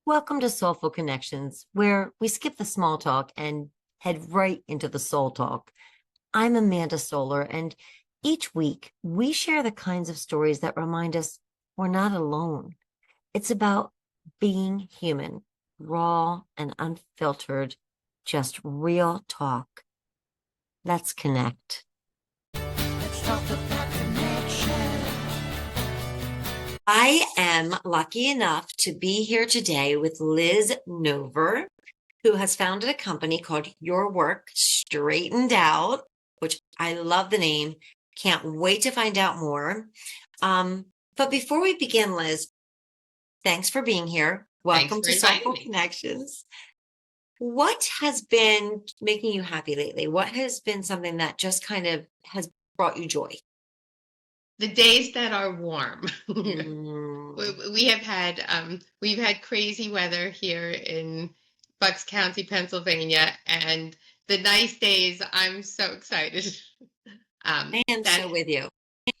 Welcome to Soulful Connections, where we skip the small talk and head right into the soul talk. I'm Amanda Solar, and each week we share the kinds of stories that remind us we're not alone. It's about being human, raw and unfiltered, just real talk. Let's connect. Let's talk about connection. I am lucky enough to be here today with Liz Nover, who has founded a company called Your Work Straightened Out, which I love the name. Can't wait to find out more. But before we begin, Liz, thanks for being here. Thanks Welcome for to inviting Soulful me. Connections. What has been making you happy lately? What has been something that just kind of has brought you joy? The days that are warm. Mm, We've had crazy weather here in Bucks County, Pennsylvania, and the nice days, I'm so excited. I am That so with you.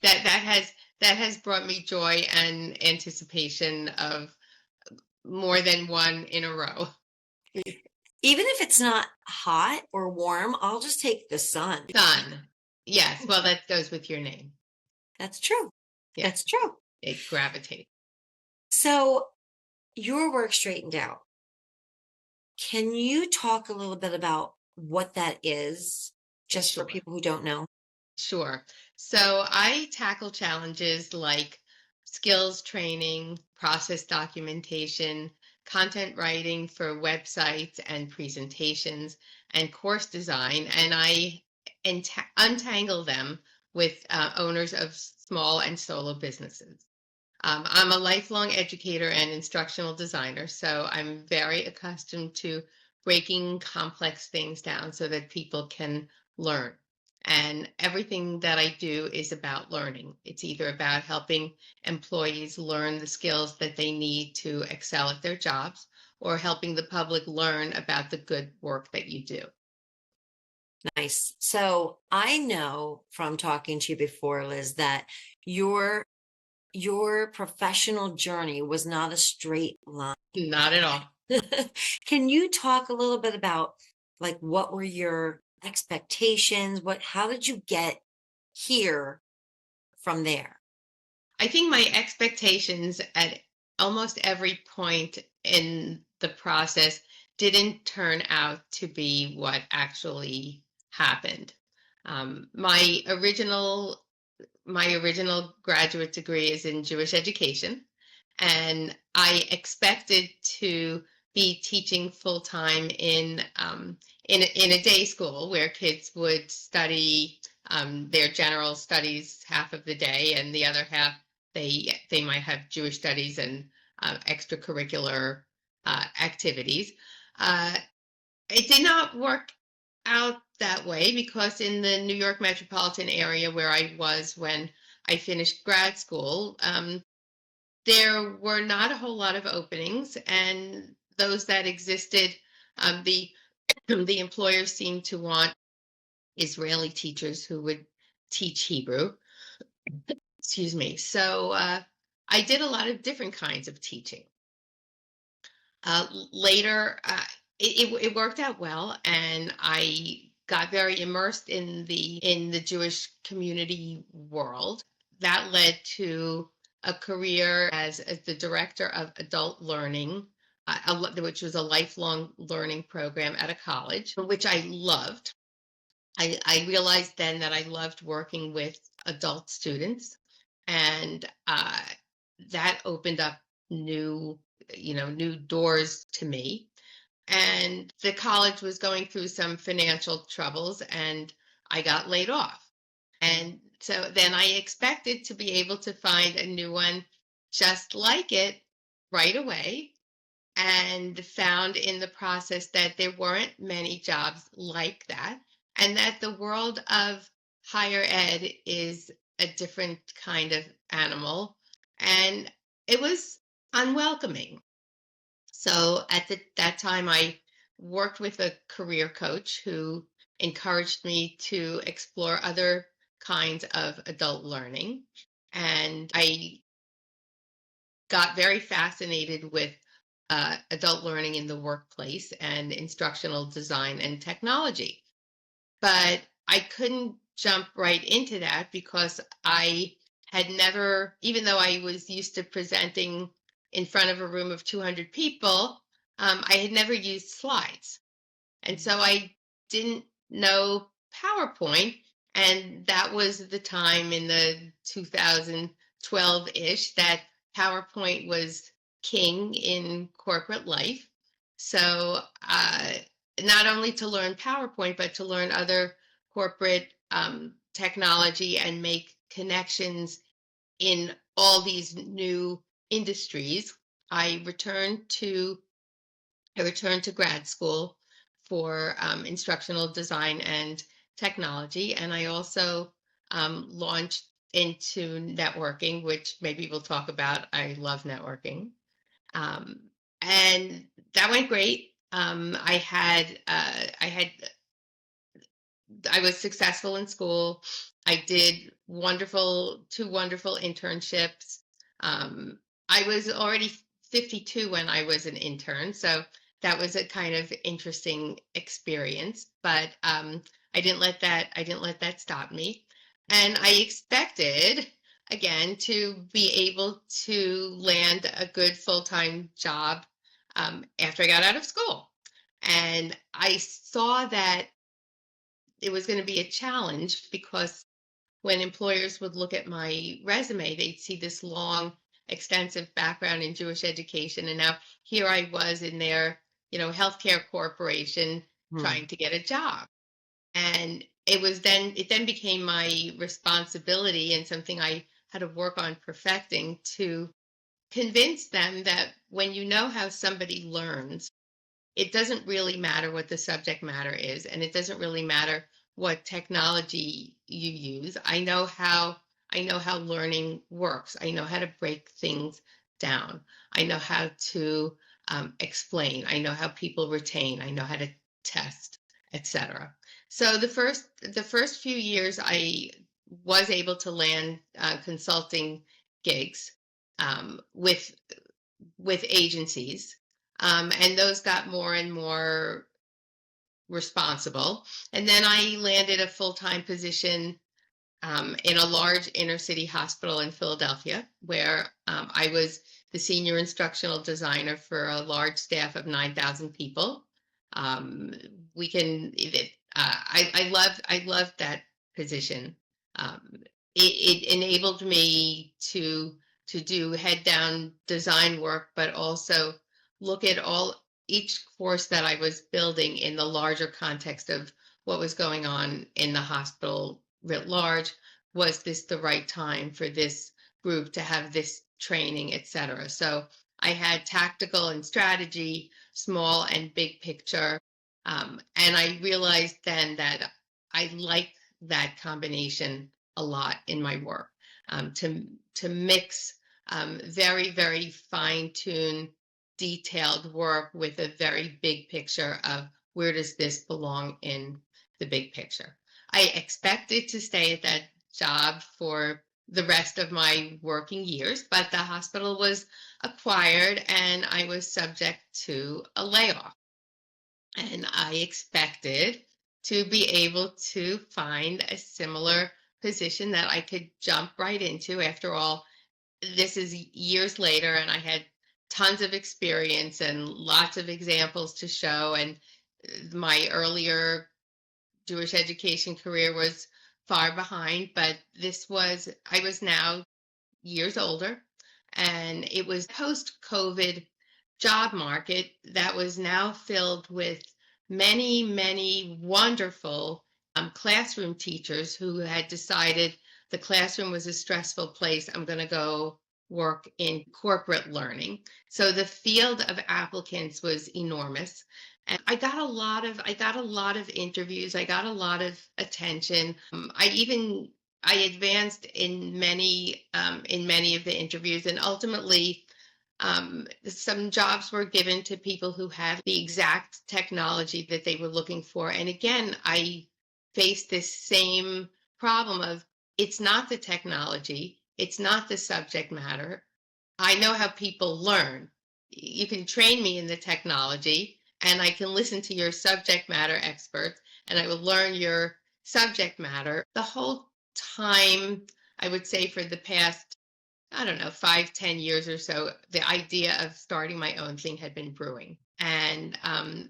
that has brought me joy and anticipation of more than one in a row. Even if it's not hot or warm, I'll just take the sun. Sun. Yes, well, that goes with your name. That's true. Yeah, That's true. it gravitates. So your work straightened out. Can you talk a little bit about what that is, just for Sure. people who don't know? Sure. So I tackle challenges like skills training, process documentation, content writing for websites and presentations, and course design. And I untangle them with owners of small and solo businesses. I'm a lifelong educator and instructional designer, so I'm very accustomed to breaking complex things down so that people can learn. And everything that I do is about learning. It's either about helping employees learn the skills that they need to excel at their jobs or helping the public learn about the good work that you do. Nice. So I know from talking to you before, Liz, that your your professional journey was not a straight line. Not at all. Can you talk a little bit about like what were your expectations? How did you get here from there? I think my expectations at almost every point in the process didn't turn out to be what actually happened. Um, my original my original graduate degree is in Jewish education, and I expected to be teaching full time in a day school where kids would study their general studies half of the day, and the other half they might have Jewish studies and extracurricular activities. Uh, it did not work out that way because in the New York metropolitan area where I was when I finished grad school, there were not a whole lot of openings, and those that existed, the the employers seemed to want Israeli teachers who would teach Hebrew. Excuse me. So I did a lot of different kinds of teaching. Later, it worked out well, and I got very immersed in the Jewish community world. That led to a career as the director of adult learning, which was a lifelong learning program at a college, which I loved. I realized then that I loved working with adult students, and that opened up new, new doors to me. And the college was going through some financial troubles, and I got laid off. And so then I expected to be able to find a new one just like it right away, and found in the process that there weren't many jobs like that, and that the world of higher ed is a different kind of animal, and it was unwelcoming. So that time, I worked with a career coach who encouraged me to explore other kinds of adult learning. And I got very fascinated with adult learning in the workplace and instructional design and technology. But I couldn't jump right into that because I had never, even though I was used to presenting in front of a room of 200 people, I had never used slides. And so I didn't know PowerPoint. And that was the time in the 2012-ish that PowerPoint was king in corporate life. So not only to learn PowerPoint, but to learn other corporate technology and make connections in all these new industries, I returned to I returned to grad school for instructional design and technology. And I also launched into networking, which maybe we'll talk about. I love networking. Um, and that went great. I was successful in school. I did two wonderful internships. Um, I was already 52 when I was an intern, so that was a kind of interesting experience. But I didn't let that stop me. And I expected again to be able to land a good full-time job after I got out of school. And I saw that it was going to be a challenge because when employers would look at my resume, they'd see this long, extensive background in Jewish education. And now here I was in their, healthcare corporation Hmm. trying to get a job. And it then became my responsibility and something I had to work on perfecting to convince them that when you know how somebody learns, it doesn't really matter what the subject matter is, and it doesn't really matter what technology you use. I know how learning works. I know how to break things down. I know how to explain. I know how people retain. I know how to test, etc. So the first few years, I was able to land consulting gigs with agencies, and those got more and more responsible. And then I landed a full time position in a large inner city hospital in Philadelphia, where I was the senior instructional designer for a large staff of 9,000 people. Um, we can, it, I loved that position. Um, it enabled me to do head down design work, but also look at each course that I was building in the larger context of what was going on in the hospital writ large. Was this the right time for this group to have this training, etc.? So I had tactical and strategy, small and big picture. And I realized then that I like that combination a lot in my work, to mix very, very fine-tuned, detailed work with a very big picture of where does this belong in the big picture. I expected to stay at that job for the rest of my working years, but the hospital was acquired and I was subject to a layoff. And I expected to be able to find a similar position that I could jump right into. After all, this is years later, and I had tons of experience and lots of examples to show. And my earlier Jewish education career was far behind, but I was now years older, and it was post-COVID job market that was now filled with many, many wonderful classroom teachers who had decided the classroom was a stressful place. I'm going to go work in corporate learning. So the field of applicants was enormous. And I got a lot of interviews. I got a lot of attention. I advanced in many of the interviews, and ultimately, some jobs were given to people who had the exact technology that they were looking for. And again, I faced this same problem of it's not the technology, it's not the subject matter. I know how people learn. you can train me in the technology, and I can listen to your subject matter experts, and I will learn your subject matter. The whole time, I would say for the past, I don't know, 5, 10 years or so, the idea of starting my own thing had been brewing. And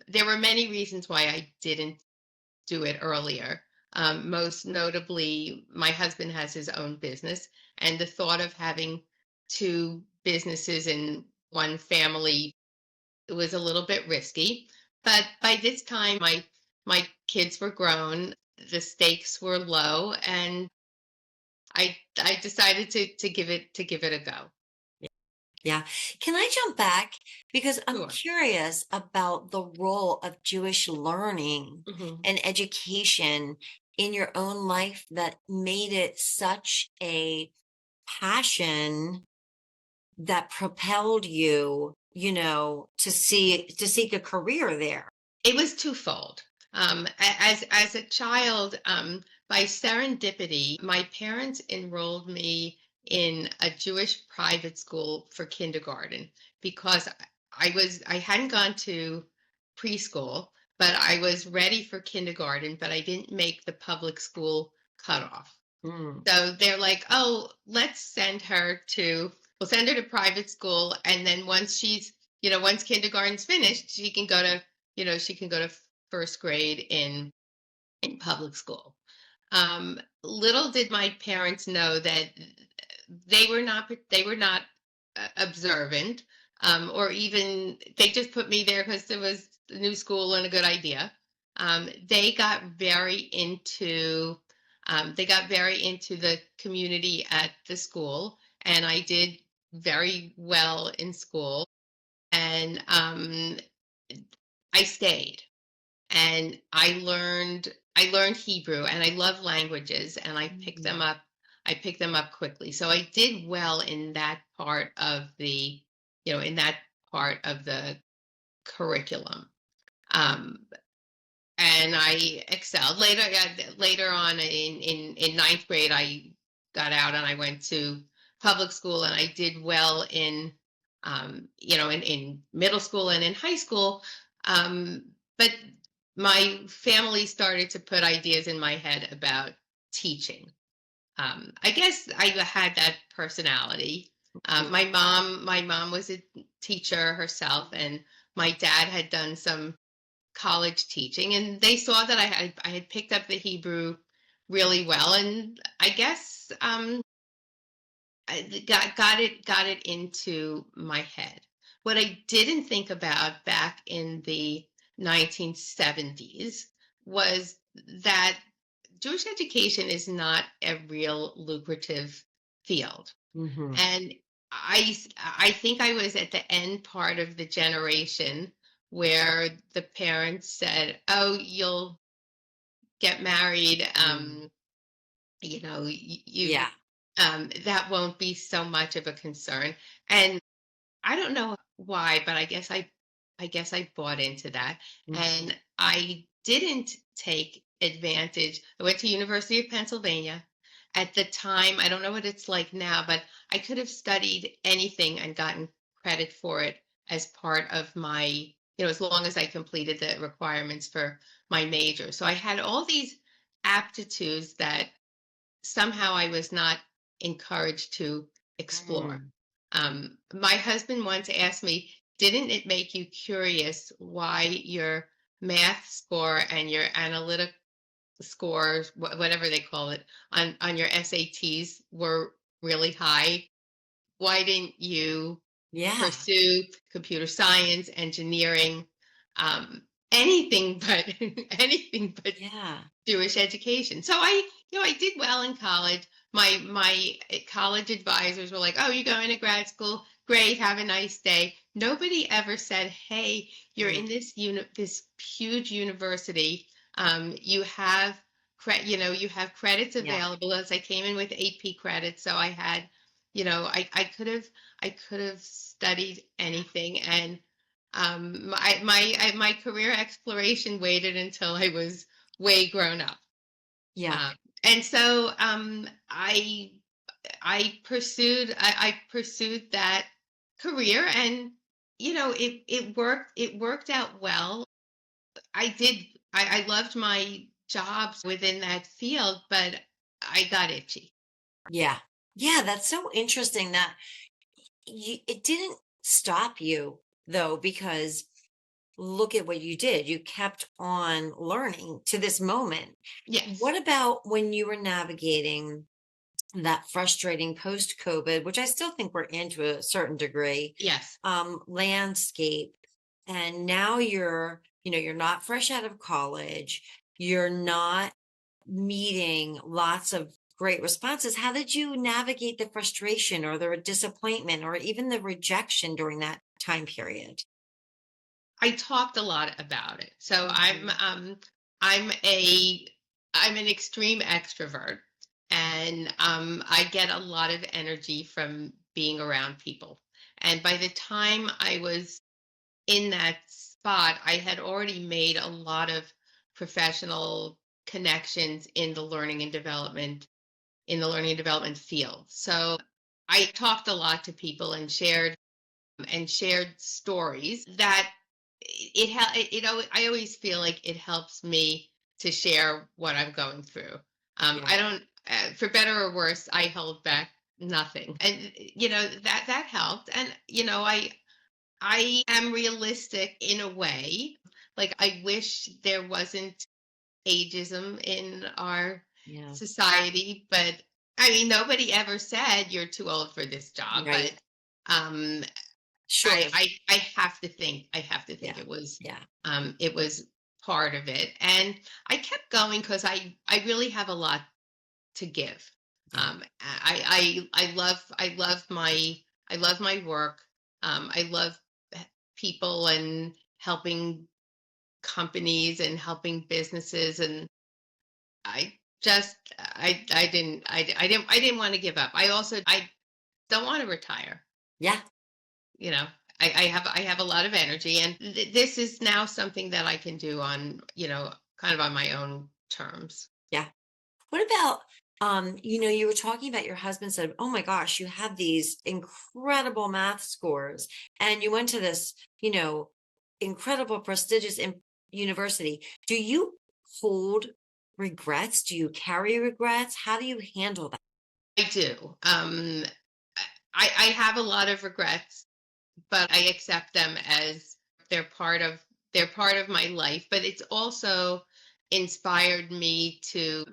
there were many reasons why I didn't do it earlier. Most notably, my husband has his own business, and the thought of having two businesses in one family was a little bit risky. But by this time, my kids were grown, the stakes were low, and I decided to give it a go. Yeah. Can I jump back? Because I'm Sure. curious about the role of Jewish learning Hmm. and education in your own life that made it such a passion that propelled you, to seek a career there. It was twofold. As a child, by serendipity, my parents enrolled me in a Jewish private school for kindergarten because I hadn't gone to preschool, but I was ready for kindergarten, but I didn't make the public school cutoff. Mm. So they're like, oh, we'll send her to private school. And then once kindergarten's finished, she can go to first grade in public school. Little did my parents know that they were not observant, or even they just put me there because it was a new school and a good idea. They got very into the community at the school, and I did very well in school, and I stayed, and I learned Hebrew, and I love languages, and I picked them Mhm. up. I picked them up quickly. So I did well in that part of the curriculum. Um, and I excelled. Later on in ninth grade, I got out and I went to public school, and I did well in middle school and in high school. But my family started to put ideas in my head about teaching. I guess I had that personality. My mom was a teacher herself, and my dad had done some college teaching, and they saw that I had picked up the Hebrew really well, and I guess I got it into my head. What I didn't think about back in the 1970s was that Jewish education is not a real lucrative field. Mhm. And I think I was at the end part of the generation where the parents said, "Oh, you'll get married. Mm. You Yeah. that won't be so much of a concern." And I don't know why, but I guess I bought into that, Mhm. and I didn't take advantage. I went to University of Pennsylvania. At the time, I don't know what it's like now, but I could have studied anything and gotten credit for it as part of as long as I completed the requirements for my major. So I had all these aptitudes that somehow I was not encouraged to explore. Mm. My husband once asked me, didn't it make you curious why your math score and your analytic scores, whatever they call it, on your SATs were really high? Why didn't you Yeah. pursue computer science, engineering, anything but anything but Yeah. Jewish education? So I did well in college. My college advisors were like, "Oh, you're going to grad school? Great, have a nice day." Nobody ever said, "Hey, you're Mm. in this huge university. You have credits Yeah. available." As I came in with AP credits, so I had, I could have studied anything, and my career exploration waited until I was way grown up. Yeah. Um, and so I pursued that career, and it worked out well. I did I loved my jobs within that field, but I got itchy. Yeah. Yeah, that's so interesting that it didn't stop you though, because look at what you did. You kept on learning to this moment. Yes. What about when you were navigating that frustrating post COVID, which I still think we're in to a certain degree, Yes. landscape? And now you're not fresh out of college. You're not meeting lots of great responses. How did you navigate the frustration or the disappointment or even the rejection during that time period? I talked a lot about it. So Mhm. I'm a I'm an extreme extrovert, and I get a lot of energy from being around people. And by the time I was in that spot, I had already made a lot of professional connections in the learning and development field. So I talked a lot to people and shared stories that I always feel like it helps me to share what I'm going through. Yeah. I don't For better or worse, I held back nothing, and that helped. And I am realistic in a way. Like, I wish there wasn't ageism in our Yeah. society, but I mean, nobody ever said you're too old for this job. But Right. um, Short of. I have to think Yeah. Yeah. it was part of it, and I kept going because I really have a lot to give. Yeah. I love my work. I love people and helping companies and helping businesses, and I I didn't want to give up. I don't want to retire. Yeah. You know, I have a lot of energy, and this is now something that I can do on, kind of on my own terms. Yeah. What about, you were talking about your husband said, oh my gosh, you have these incredible math scores and you went to this, incredible prestigious university. Do you hold regrets? Do you carry regrets? How do you handle that? I do. I have a lot of regrets, but I accept them as they're part of they're part of my life. But it's also inspired me to.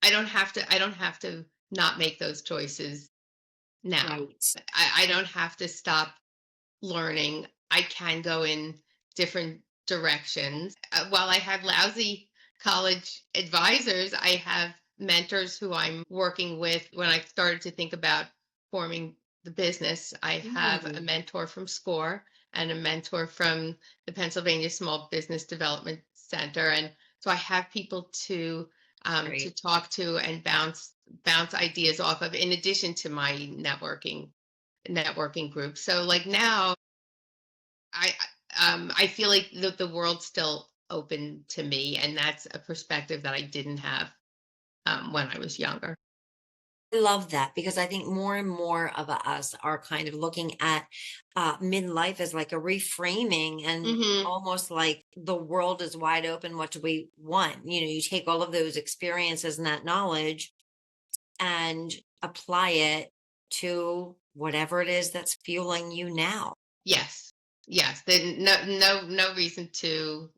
I don't have to not make those choices now. Right. I don't have to stop learning. I can go in different directions. While I have lousy college advisors, I have mentors who I'm working with. When I started to think about forming the business, I have a Mm, mentor from SCORE and a mentor from the Pennsylvania Small Business Development Center. And so I have people to great. talk to and bounce ideas off of, in addition to my networking group. So, like, now I feel like the world's still open to me, and that's a perspective that I didn't have when I was younger. I love that because I think more and more of us are kind of looking at midlife as like a reframing and Hmm. almost like the world is wide open. What do we want? You take all of those experiences and that knowledge and apply it to whatever it is that's fueling you now. Yes, yes. Then no reason to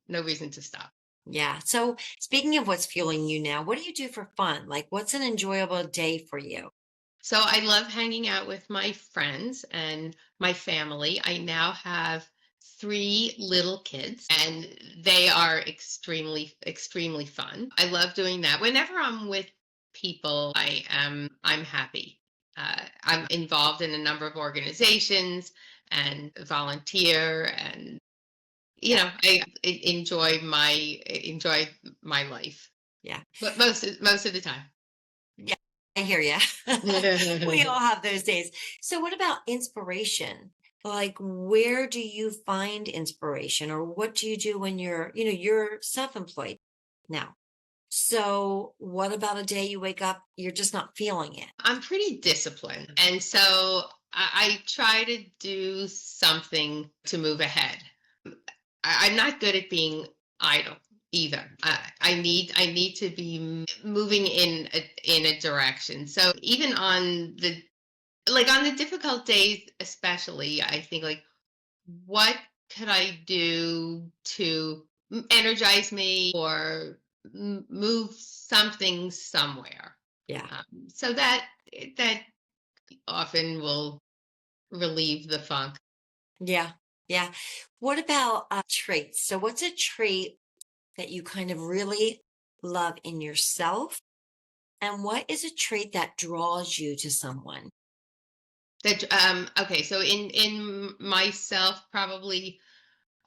stop. Yeah. So, speaking of what's fueling you now, what do you do for fun? Like, what's an enjoyable day for you? So I love hanging out with my friends and my family. I now have three little kids, and they are extremely fun. I love doing that. Whenever I'm with people, I'm happy. I'm involved in a number of organizations and volunteer, and Yeah. I enjoy my life, Yeah. but most of the time. Yeah, I hear you. We all have those days. So what about inspiration? Like, where do you find inspiration or what do you do when you're self-employed now? So what about a day you wake up, you're just not feeling it? I'm pretty disciplined. And so I try to do something to move ahead. I'm not good at being idle either. I need to be moving in a direction. So even on the difficult days, especially, I think like, what could I do to energize me or move something somewhere? Yeah. So that often will relieve the funk. Yeah. Yeah. What about traits? So, what's a trait that you kind of really love in yourself? And what is a trait that draws you to someone? That okay, so in myself, probably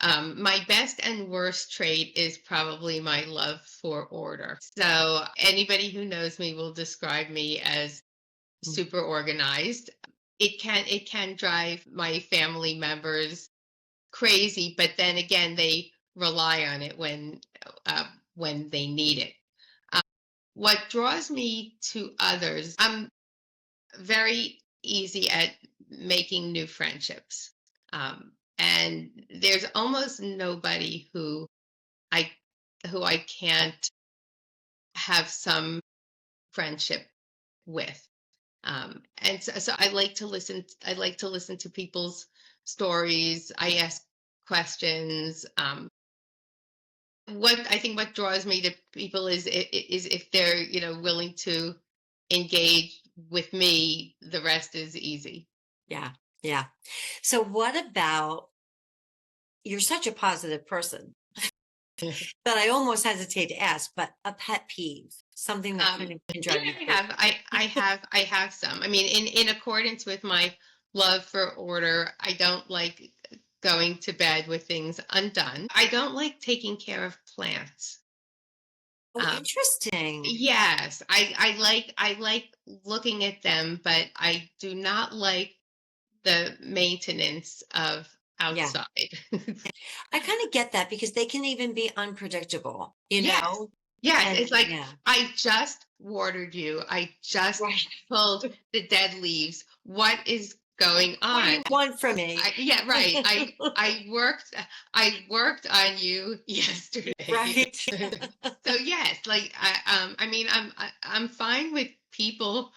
my best and worst trait is probably my love for order. So anybody who knows me will describe me as Mm. super organized. It can drive my family members crazy, but then again, they rely on it when they need it. Uh, what draws me to others, I'm very easy at making new friendships. And there's almost nobody I who I can't have some friendship with. And so I like to listen. I like to listen to people's stories. I ask questions. What I think what draws me to people is if they're willing to engage with me. The rest is easy. Yeah. Yeah. So, what about you're such a positive person that I almost hesitate to ask, but a pet peeve, something that kind of can Yeah, drive you I crazy? have. I have some. I mean, in accordance with my love for order, I don't like going to bed with things undone. I don't like taking care of plants. Oh, Um, interesting. yes, I like looking at them, but I do not like the maintenance of Yeah. outside. I kind of get that because they can even be unpredictable, you Yes. know? Yes, And it's like, yeah. I just watered you. I just Right. pulled the dead leaves. What is going What do on? you want from me? Yeah, right. I worked on you yesterday. Right. So yes, like I mean I'm fine with people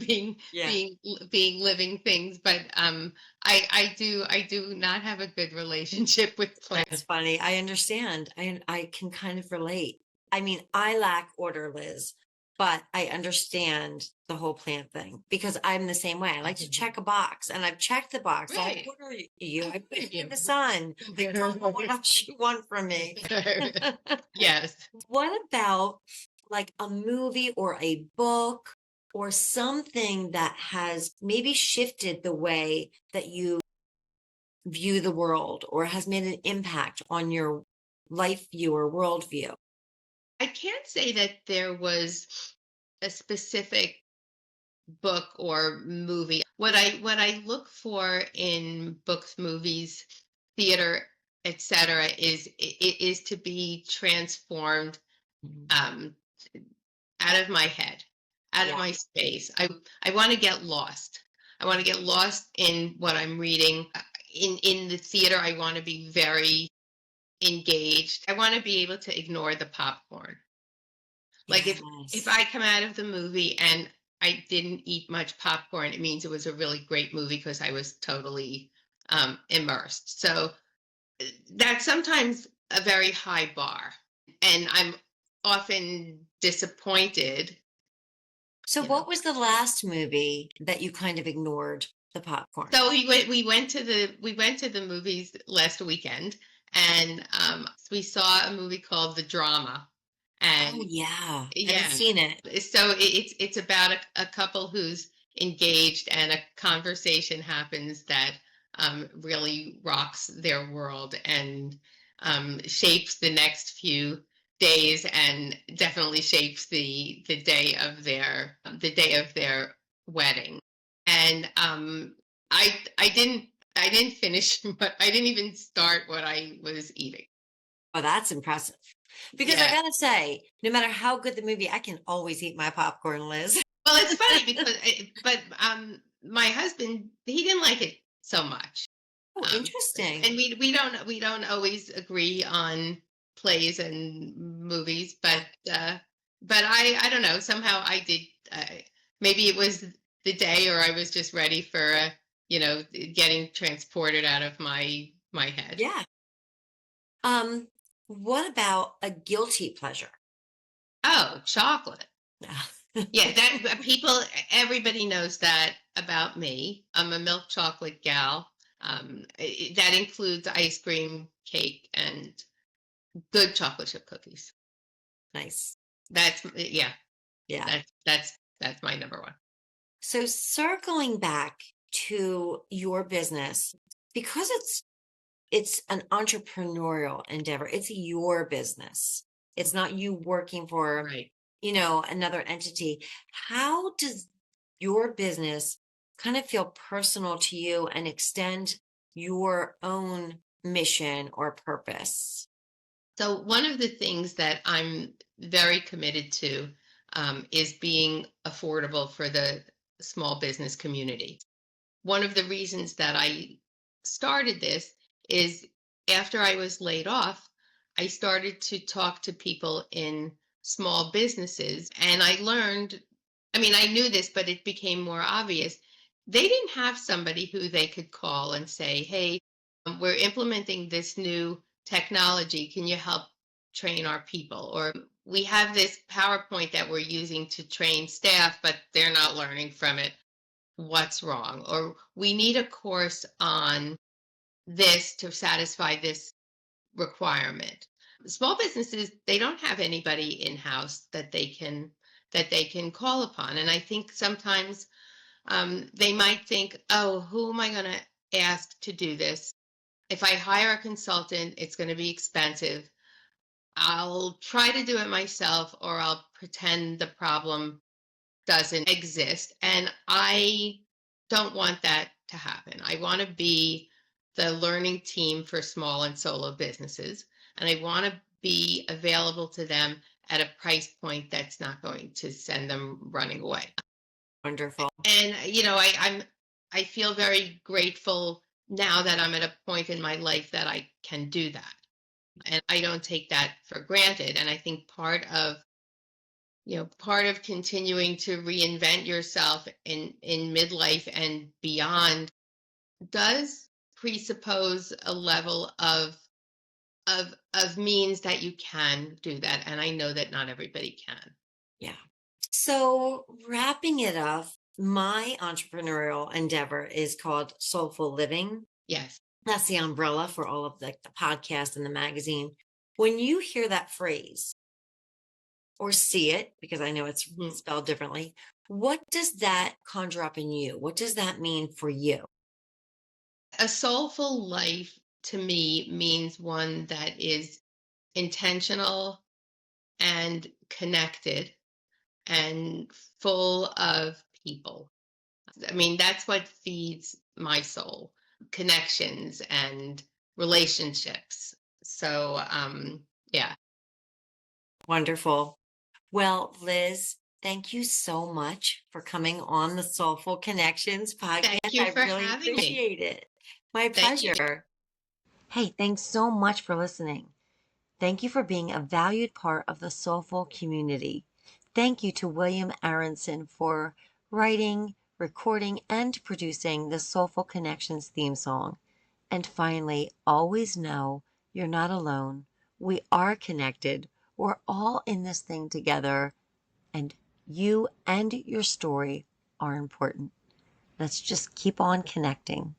being Yeah. being living things, but I do not have a good relationship with That's plants. funny. I understand. I can kind of relate. I mean, I lack order, Liz, but I understand the whole plant thing because I'm the same way. I like to check a box and I've checked the box. I Right. order you. I put you in You. the sun. Like, tell me what else you want from me? Yes. What about like a movie or a book or something that has maybe shifted the way that you view the world or has made an impact on your life view or worldview? I can't say that there was a specific book or movie. What I look for in books, movies, theater, etc., is to be transformed Mhm. um, out of my head, out of Yeah. my space. I want to get lost. I want to get lost in what I'm reading. In the theater, I want to be very engaged. I want to be able to ignore the popcorn. Like if Yes. I come out of the movie and I didn't eat much popcorn, it means it was a really great movie because I was totally immersed. So that's sometimes a very high bar, and I'm often disappointed. So, You know, what was the last movie that you kind of ignored the popcorn? so we went to the movies last weekend, and we saw a movie called The Drama, Oh, and yeah. Haven't yeah. seen it. So it's about a couple who's engaged, and a conversation happens that really rocks their world and shapes the next few days, and definitely shapes the day of their wedding. And I didn't finish, but I didn't even start what I was eating. Oh, that's impressive. Because I Yeah. gotta say, no matter how good the movie, I can always eat my popcorn, Liz. Well, it's funny because, but my husband, he didn't like it so much. Oh, Um, and interesting. we don't always agree on plays and movies, Yeah. but I don't know. Somehow I did. Maybe it was the day, or I was just ready for getting transported out of my head. Yeah. Um, what about a guilty pleasure? Oh, chocolate. Yeah, that people, everybody knows that about me. I'm a milk chocolate gal. That includes ice cream, cake, and good chocolate chip cookies. Nice. Yeah, Yeah. that's my number one. So circling back to your business, because it's an entrepreneurial endeavor. It's your business. It's not you working for, Right. another entity. How does your business kind of feel personal to you and extend your own mission or purpose? So one of the things that I'm very committed to is being affordable for the small business community. One of the reasons that I started this is after I was laid off, I started to talk to people in small businesses, and I learned, I mean, I knew this, but it became more obvious. They didn't have somebody who they could call and say, hey, we're implementing this new technology. Can you help train our people? Or we have this PowerPoint that we're using to train staff, but they're not learning from it. What's wrong? Or we need a course on this to satisfy this requirement. Small businesses, they don't have anybody in-house that they can call upon. And I think sometimes they might think, oh, who am I going to ask to do this? If I hire a consultant, it's going to be expensive. I'll try to do it myself, or I'll pretend the problem doesn't exist. And I don't want that to happen. I want to be the learning team for small and solo businesses. And I want to be available to them at a price point that's not going to send them running away. Wonderful. And I feel very grateful now that I'm at a point in my life that I can do that. And I don't take that for granted. And I think part of continuing to reinvent yourself in midlife and beyond does presuppose a level of means that you can do that, and I know that not everybody can. Yeah. So wrapping it up, my entrepreneurial endeavor is called Soulful Living. Yes. That's the umbrella for all of the podcast and the magazine. When you hear that phrase or see it, because I know it's Mhm. spelled differently, what does that conjure up in you? What does that mean for you? A soulful life to me means one that is intentional and connected and full of people. I mean, that's what feeds my soul, connections and relationships. So, yeah. Wonderful. Well, Liz, thank you so much for coming on the Soulful Connections Thank podcast. you I for really having me. appreciate it. My Thank you. pleasure. Hey, thanks so much for listening. Thank you for being a valued part of the Soulful community. Thank you to William Aronson for writing, recording, and producing the Soulful Connections theme song. And finally, always know you're not alone. We are connected. We're all in this thing together, and you and your story are important. Let's just keep on connecting.